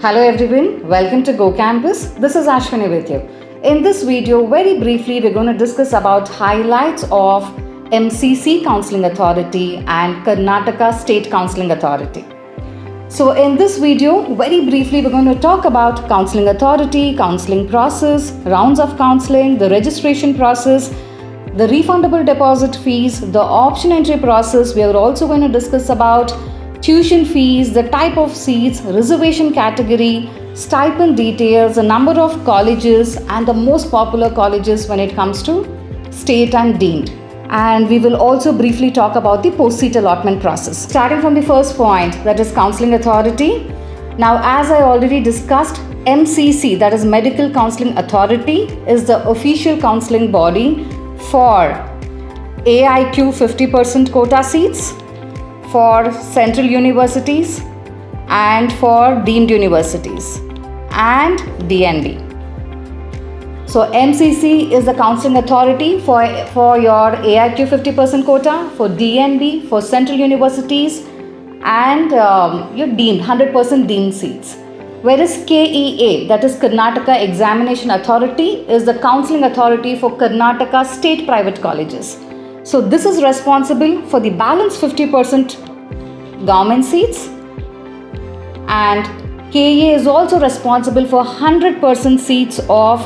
Hello everyone, welcome to Go Campus. This is Ashwini with you. In this video, very briefly, we're going to discuss about highlights of MCC Counselling Authority and Karnataka State Counselling Authority. So in this video, very briefly, we're going to talk about Counselling Authority, counselling process, rounds of counselling, the registration process, the refundable deposit fees, the option entry process. We are also going to discuss about tuition fees, the type of seats, reservation category, stipend details, the number of colleges and the most popular colleges when it comes to state and deemed. And we will also briefly talk about the post-seat allotment process. Starting from the first point, that is Counselling Authority. Now, as I already discussed, MCC, that is Medical Counselling Authority, is the official counselling body for AIQ 50% quota seats, for central universities and for deemed universities and DNB. So MCC is the counselling authority for your AIQ 50% quota, for DNB, for central universities and your deemed 100% deemed seats. Whereas KEA, that is Karnataka Examination Authority, is the counselling authority for Karnataka state private colleges. So this is responsible for the balance 50% government seats, and KEA is also responsible for 100% seats of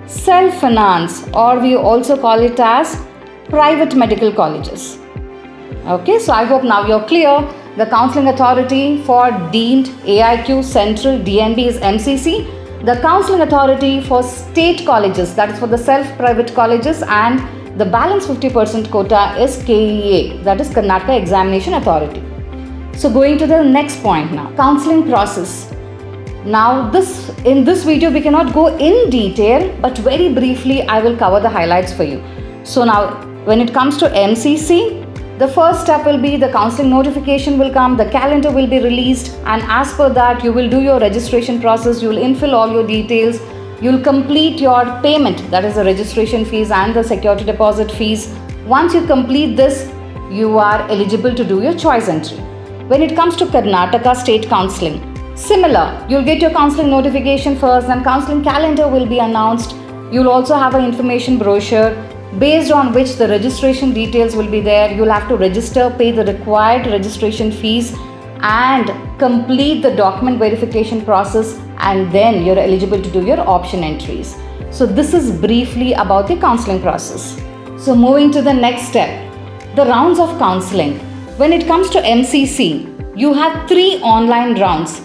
self-finance, or we also call it as private medical colleges. Okay, so I hope now you're clear. The counselling authority for deemed AIQ Central DNB is MCC. The counselling authority for state colleges, that is for the self-private colleges, and the balance 50% quota is KEA, that is Karnataka Examination Authority. So going to the next point now, counselling process. Now in this video we cannot go in detail, but very briefly I will cover the highlights for you. So now when it comes to MCC, the first step will be the counselling notification will come, the calendar will be released, and as per that you will do your registration process, you will infill all your details, you will complete your payment, that is the registration fees and the security deposit fees. Once you complete this, you are eligible to do your choice entry. When it comes to Karnataka State Counselling, similar, you'll get your counselling notification first, then counselling calendar will be announced. You'll also have an information brochure based on which the registration details will be there. You'll have to register, pay the required registration fees and complete the document verification process, and then you're eligible to do your option entries. So this is briefly about the counselling process. So moving to the next step, the rounds of counselling. When it comes to MCC, you have 3 online rounds.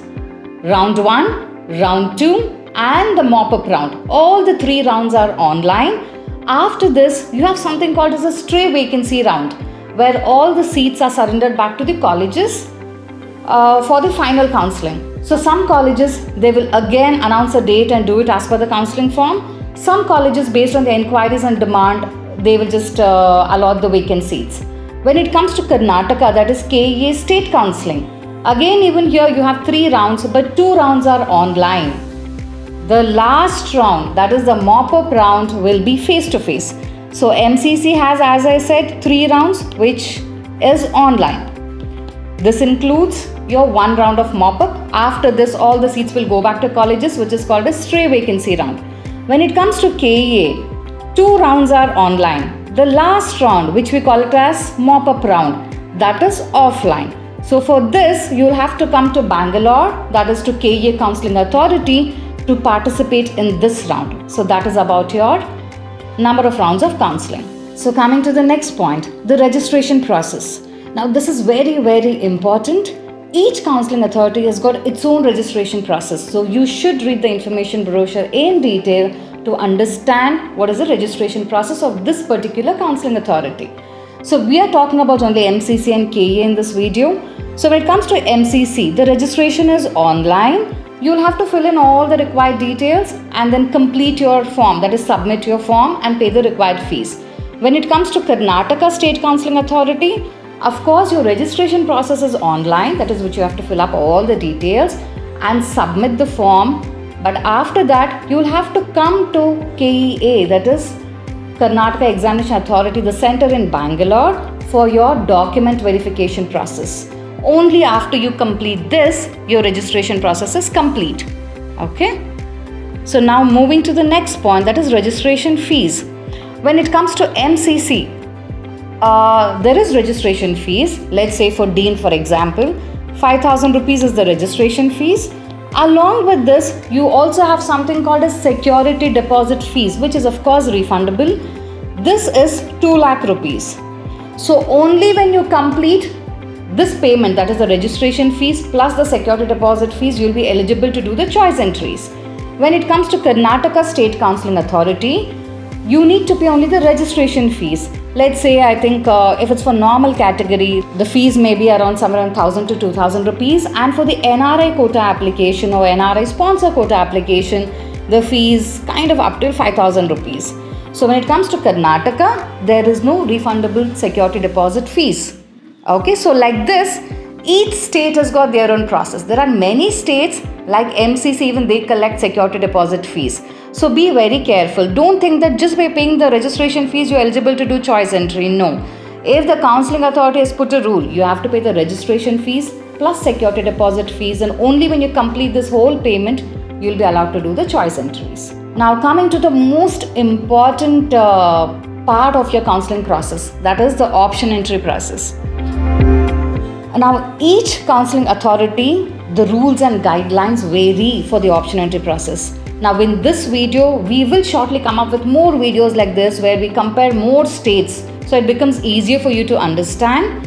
Round 1, round 2 and the mop-up round. All the 3 rounds are online. After this, you have something called as a stray vacancy round, where all the seats are surrendered back to the colleges for the final counselling. So some colleges, they will again announce a date and do it as per the counselling form. Some colleges, based on the inquiries and demand, they will just allot the vacant seats. When it comes to Karnataka, that is KEA State Counselling, again even here you have 3 rounds, but 2 rounds are online. The last round, that is the mop-up round, will be face-to-face. So MCC has, as I said, 3 rounds which is online. This includes your 1 round of mop-up. After this, all the seats will go back to colleges, which is called a stray vacancy round. When it comes to KEA, 2 rounds are online. The last round, which we call it as mop-up round, that is offline. So for this, you will have to come to Bangalore, that is to KEA Counselling Authority, to participate in this round. So that is about your number of rounds of counselling. So coming to the next point, the registration process. Now this is very, very important. Each counselling authority has got its own registration process. So you should read the information brochure in detail to understand what is the registration process of this particular counselling authority. So we are talking about only MCC and KEA in this video. So when it comes to MCC, the registration is online. You'll have to fill in all the required details and then complete your form, that is submit your form and pay the required fees. When it comes to Karnataka State Counselling Authority, of course your registration process is online, that is which you have to fill up all the details and submit the form. But after that, you'll have to come to KEA, that is Karnataka Examination Authority, the center in Bangalore, for your document verification process. Only after you complete this, your registration process is complete. Okay? So now moving to the next point, that is registration fees. When it comes to MCC, there is registration fees. Let's say for Dean, for example, 5,000 rupees is the registration fees. Along with this, you also have something called as security deposit fees, which is of course refundable. This is 2 lakh rupees. So only when you complete this payment, that is the registration fees plus the security deposit fees, you will be eligible to do the choice entries. When it comes to Karnataka State Counselling Authority, you need to pay only the registration fees. Let's say, I think if it's for normal category, the fees may be around somewhere around 1,000 to 2,000 rupees. And for the NRI quota application or NRI sponsor quota application, the fees kind of up till 5,000 rupees. So when it comes to Karnataka, there is no refundable security deposit fees. Okay, so like this, each state has got their own process. There are many states like MCC, even they collect security deposit fees. So be very careful. Don't think that just by paying the registration fees, you're eligible to do choice entry. No. If the counselling authority has put a rule, you have to pay the registration fees plus security deposit fees, and only when you complete this whole payment, you'll be allowed to do the choice entries. Now coming to the most important part of your counselling process, that is the option entry process. Now each counselling authority, the rules and guidelines vary for the option entry process. Now in this video, we will shortly come up with more videos like this where we compare more states, so it becomes easier for you to understand.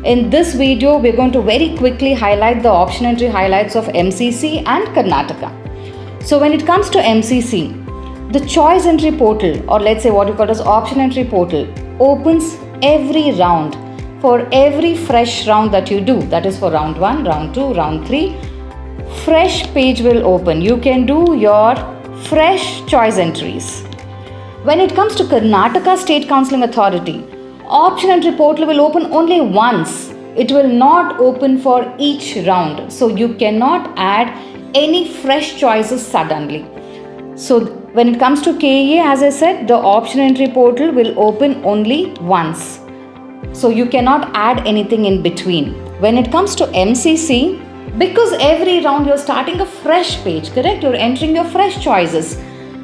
In this video, we're going to very quickly highlight the option entry highlights of MCC and Karnataka. So when it comes to MCC, the choice entry portal, or let's say what you call as option entry portal, opens every round. For every fresh round that you do, that is for round 1, round 2, round 3, fresh page will open. You can do your fresh choice entries. When it comes to Karnataka State Counselling Authority, option entry portal will open only once. It will not open for each round. So you cannot add any fresh choices suddenly. So when it comes to KEA, as I said, the option entry portal will open only once. So you cannot add anything in between. When it comes to MCC, because every round you're starting a fresh page, correct? You're entering your fresh choices.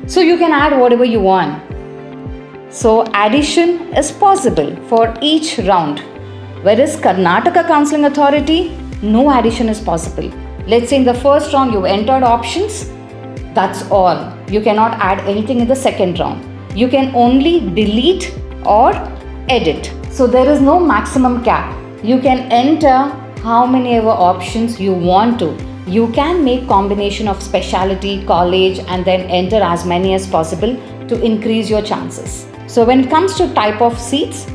So you can add whatever you want. So addition is possible for each round. Whereas Karnataka Counselling Authority, no addition is possible. Let's say in the first round you've entered options, that's all. You cannot add anything in the second round. You can only delete or edit. So there is no maximum cap. You can enter how many ever options you want to. You can make combination of specialty, college, and then enter as many as possible to increase your chances. So when it comes to type of seats,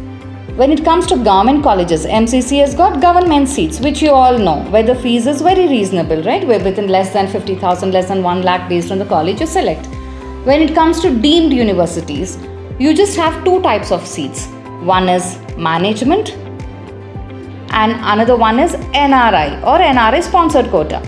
when it comes to government colleges, MCC has got government seats, which you all know, where the fees is very reasonable, right? We're within less than 50,000, less than 1 lakh based on the college you select. When it comes to deemed universities, you just have 2 types of seats. One is management and another one is NRI or NRI sponsored quota.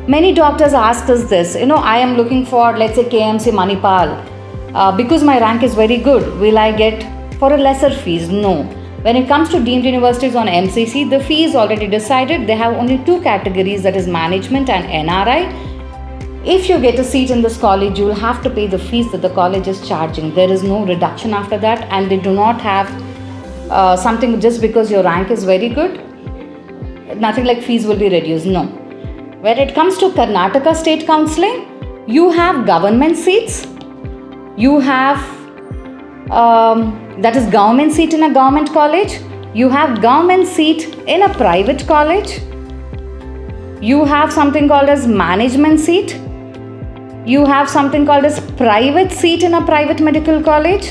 Many doctors ask us this, I am looking for, let's say, KMC Manipal. Because my rank is very good, will I get for a lesser fees? No. When it comes to deemed universities on MCC, the fee is already decided. They have only 2 categories, that is management and NRI. If you get a seat in this college, you will have to pay the fees that the college is charging. There is no reduction after that, and they do not have something just because your rank is very good. Nothing like fees will be reduced. No. When it comes to Karnataka State Counselling, you have government seats. You have that is government seat in a government college. You have government seat in a private college. You have something called as management seat. You have something called as private seat in a private medical college.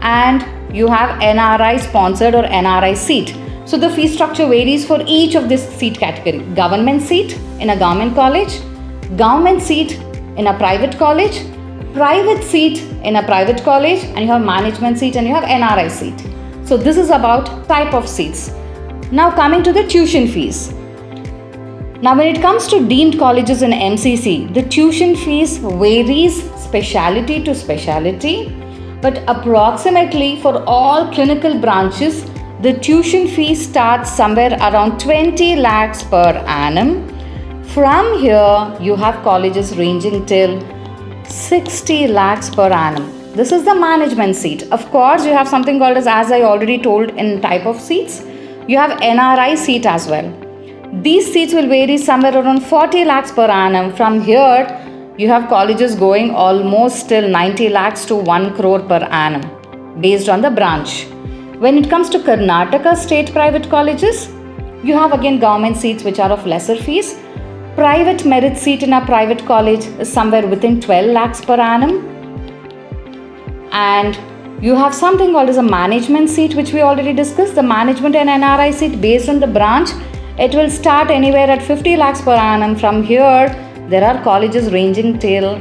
And you have NRI sponsored or NRI seat. So the fee structure varies for each of this seat category. Government seat in a government college, government seat in a private college, private seat in a private college, and you have management seat and you have NRI seat. So this is about type of seats. Now coming to the tuition fees. Now when it comes to deemed colleges in MCC, the tuition fees varies specialty to specialty, but approximately for all clinical branches, the tuition fee starts somewhere around 20 lakhs per annum. From here, you have colleges ranging till 60 lakhs per annum. This is the management seat. Of course, you have something called as I already told in type of seats, you have NRI seat as well. These seats will vary somewhere around 40 lakhs per annum. From here, you have colleges going almost till 90 lakhs to 1 crore per annum based on the branch. When it comes to Karnataka state private colleges, you have again government seats which are of lesser fees. Private merit seat in a private college is somewhere within 12 lakhs per annum. And you have something called as a management seat, which we already discussed. The management and NRI seat based on the branch, it will start anywhere at 50 lakhs per annum. From here, there are colleges ranging till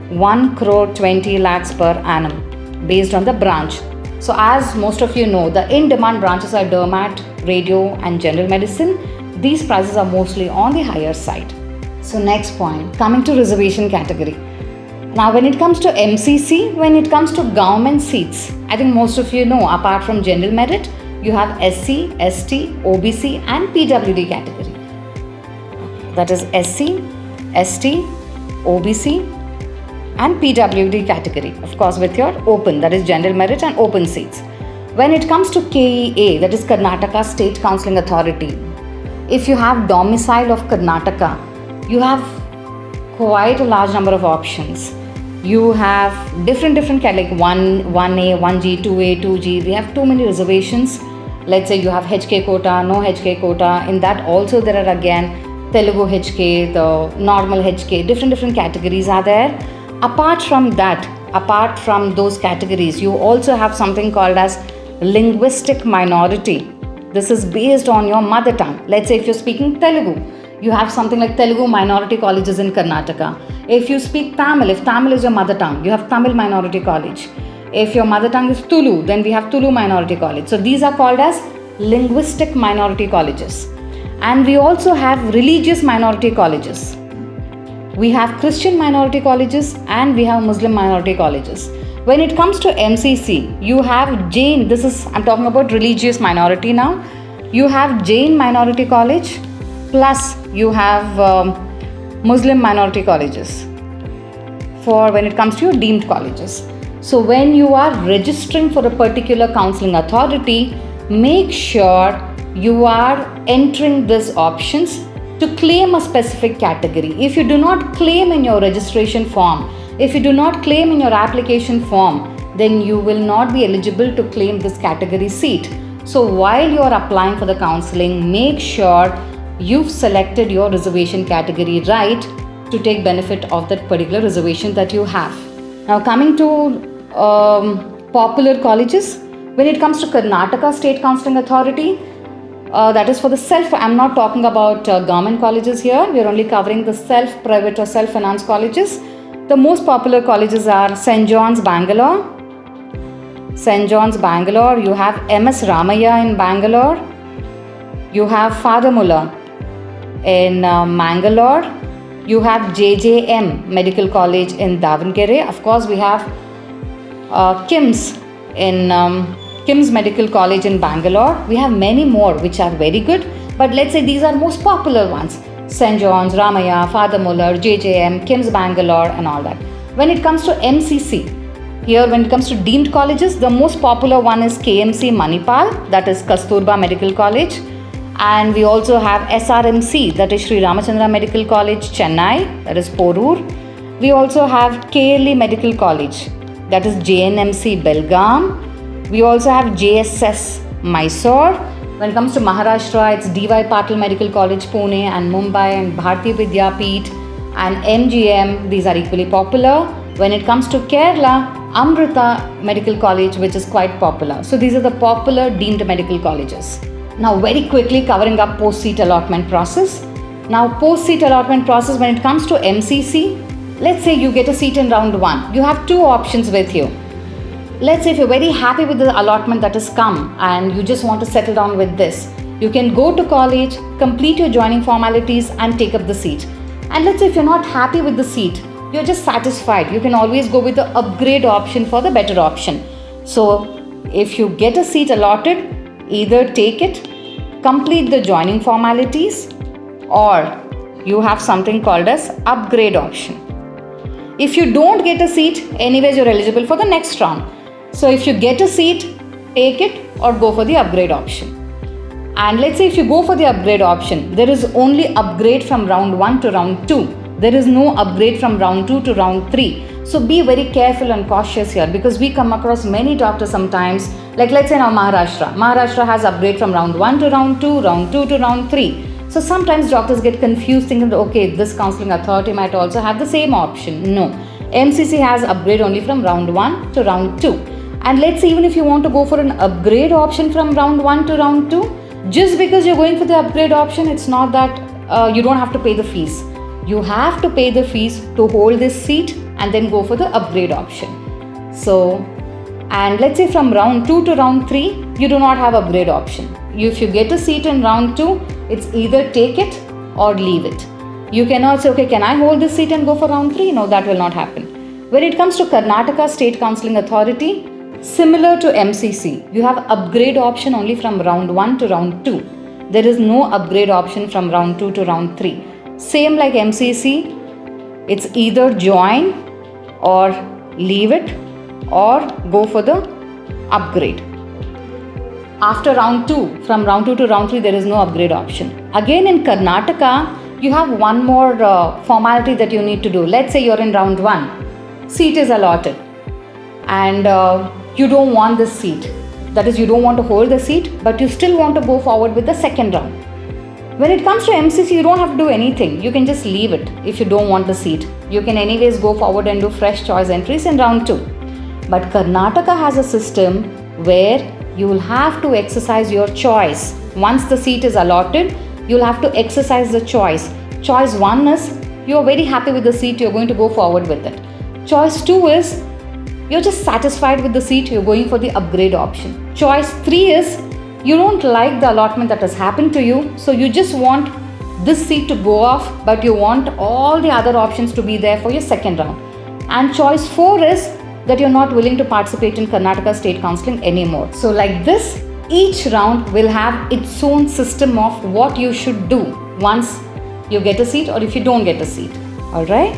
1 crore 20 lakhs per annum based on the branch. So as most of you know, the in-demand branches are dermat, radio and general medicine. These prices are mostly on the higher side. So next point, coming to reservation category. Now when it comes to MCC, when it comes to government seats, I think most of you know, apart from general merit, you have SC, ST, OBC and PWD category. That is SC, ST, OBC and PWD category. Of course with your open, that is general merit and open seats. When it comes to KEA, that is Karnataka State Counselling Authority, if you have domicile of Karnataka, you have quite a large number of options. You have different like 1A, 1G, 2A, 2G. We have too many reservations. Let's say you have HK quota, no HK quota. In that also there are again Telugu HK, the normal HK, different categories are there. Apart from that, apart from those categories, you also have something called as linguistic minority. This is based on your mother tongue. Let's say if you're speaking Telugu, you have something like Telugu minority colleges in Karnataka. If you speak Tamil, if Tamil is your mother tongue, you have Tamil minority college. If your mother tongue is Tulu, then we have Tulu minority college. So these are called as linguistic minority colleges. And we also have religious minority colleges. We have Christian minority colleges and we have Muslim minority colleges. When it comes to MCC, you have Jain, I'm talking about religious minority now. You have Jain minority college, plus you have Muslim minority colleges for when it comes to your deemed colleges. So when you are registering for a particular counselling authority, make sure you are entering these options to claim a specific category. If you do not claim in your registration form, if you do not claim in your application form, then you will not be eligible to claim this category seat. So while you are applying for the counselling, make sure you've selected your reservation category right to take benefit of that particular reservation that you have. Now coming to popular colleges, when it comes to Karnataka State Counselling Authority, that is for the I'm not talking about government colleges here, we are only covering the private or self-finance colleges. The most popular colleges are St. John's, Bangalore. St. John's, Bangalore. You have MS Ramaiah in Bangalore. You have Father Muller in Mangalore. You have JJM Medical College in Davangere. Of course, we have KIMS in KIMS Medical College in Bangalore. We have many more which are very good, but let's say these are most popular ones. St. John's, Ramaiah, Father Muller, JJM, KIMS Bangalore and all that. When it comes to MCC, here when it comes to deemed colleges, the most popular one is KMC Manipal, that is Kasturba Medical College. And we also have SRMC, that is Sri Ramachandra Medical College, Chennai, that is Porur. We also have KLE Medical College, that is JNMC Belgaum. We also have JSS Mysore. When it comes to Maharashtra, it's DY Patil Medical College, Pune and Mumbai, and Bharati Vidyapeeth and MGM. These are equally popular. When it comes to Kerala, Amrita Medical College, which is quite popular. So these are the popular deemed medical colleges. Now very quickly covering up post-seat allotment process. Now post-seat allotment process, when it comes to MCC, let's say you get a seat in round 1. You have two options with you. Let's say if you're very happy with the allotment that has come and you just want to settle down with this, you can go to college, complete your joining formalities and take up the seat. And let's say if you're not happy with the seat, you're just satisfied, you can always go with the upgrade option for the better option. So if you get a seat allotted, either take it, complete the joining formalities, or you have something called as upgrade option. If you don't get a seat, anyways you're eligible for the next round. So if you get a seat, take it or go for the upgrade option. And let's say if you go for the upgrade option, there is only upgrade from round 1 to round 2. There is no upgrade from round 2 to round 3. So be very careful and cautious here, because we come across many doctors sometimes, like let's say now Maharashtra has upgrade from round 1 to round 2, round 2 to round 3. So sometimes doctors get confused thinking that okay, this counselling authority might also have the same option. No, MCC has upgrade only from round 1 to round 2. And let's say even if you want to go for an upgrade option from round 1 to round 2, just because you're going for the upgrade option, it's not that you don't have to pay the fees. You have to pay the fees to hold this seat and then go for the upgrade option. So, and let's say from round 2 to round 3, you do not have upgrade option. If you get a seat in round 2, it's either take it or leave it. You cannot say, okay, can I hold this seat and go for round 3? No, that will not happen. When it comes to Karnataka State Counselling Authority, similar to MCC, you have upgrade option only from round 1 to round 2. There is no upgrade option from round 2 to round 3. Same like MCC, it's either join or leave it or go for the upgrade. After round 2, from round 2 to round 3, there is no upgrade option. Again in Karnataka, you have one more formality that you need to do. Let's say you're in round 1, seat is allotted and you don't want this seat. That is, you don't want to hold the seat, but you still want to go forward with the second round. When it comes to MCC, you don't have to do anything. You can just leave it if you don't want the seat. You can anyways go forward and do fresh choice entries in round 2. But Karnataka has a system where you will have to exercise your choice. Once the seat is allotted, you'll have to exercise the choice. Choice 1 is you're very happy with the seat, you're going to go forward with it. Choice 2 is you're just satisfied with the seat, you're going for the upgrade option. Choice 3 is you don't like the allotment that has happened to you, so you just want this seat to go off, but you want all the other options to be there for your second round. And choice 4 is that you're not willing to participate in Karnataka State Counselling anymore. So like this, each round will have its own system of what you should do once you get a seat or if you don't get a seat. Alright?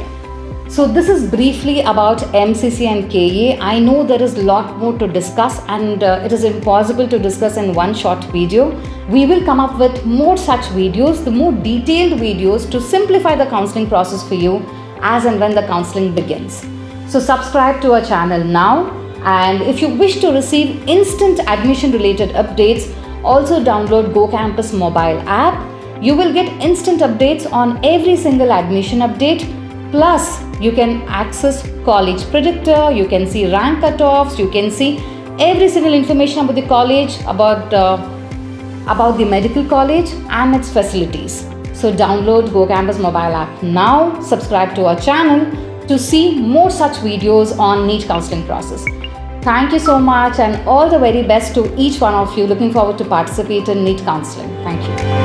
So this is briefly about MCC and KEA. I know there is a lot more to discuss and it is impossible to discuss in one short video. We will come up with more such videos, the more detailed videos to simplify the counselling process for you as and when the counselling begins. So subscribe to our channel now, and if you wish to receive instant admission related updates, also download GoCampus mobile app. You will get instant updates on every single admission update. Plus, you can access college predictor, you can see rank cutoffs, you can see every single information about the college, about the medical college and its facilities. So download GoCampus mobile app now, subscribe to our channel to see more such videos on NEET counselling process. Thank you so much and all the very best to each one of you. Looking forward to participate in NEET counselling. Thank you.